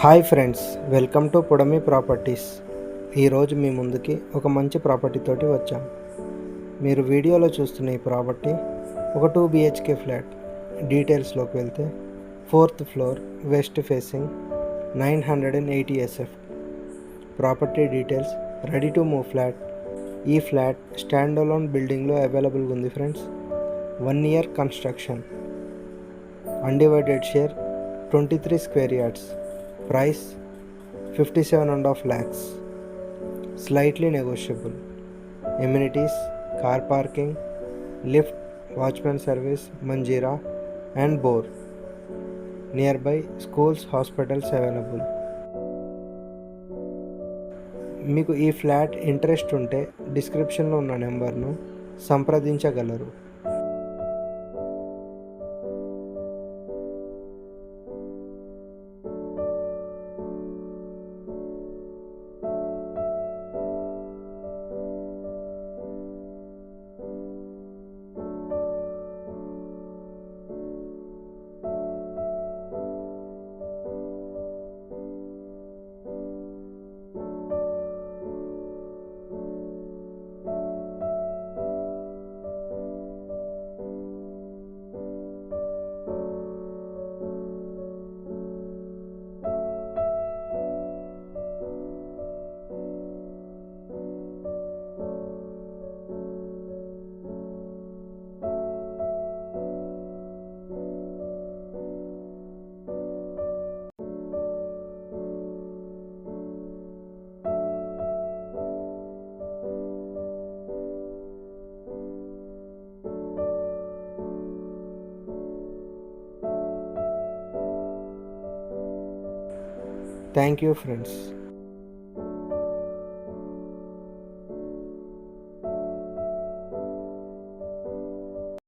Hi friends, welcome to పుడమి properties. ఈరోజు మీ ముందుకి ఒక మంచి ప్రాపర్టీ తోటి వచ్చాం. మీరు వీడియోలో చూస్తున్న ఈ ప్రాపర్టీ ఒక 2 బిహెచ్కే ఫ్లాట్. డీటెయిల్స్లోకి వెళ్తే 4th floor, west facing, 980 SF. Property details, ready to move flat. ఈ ఫ్లాట్ స్టాండ్ అలోన్ బిల్డింగ్లో అవైలబుల్గా ఉంది friends. 1 year construction. Undivided share 23 square yards. Price 57.5 lakhs. Slightly negotiable. Amenities: car parking, lift, watchman service, manjeera and bore. Nearby schools, hospitals available. మీకు ఈ flat interest ఉంటే డిస్క్రిప్షన్లో ఉన్న నెంబర్ను సంప్రదించగలరు. Thank you friends.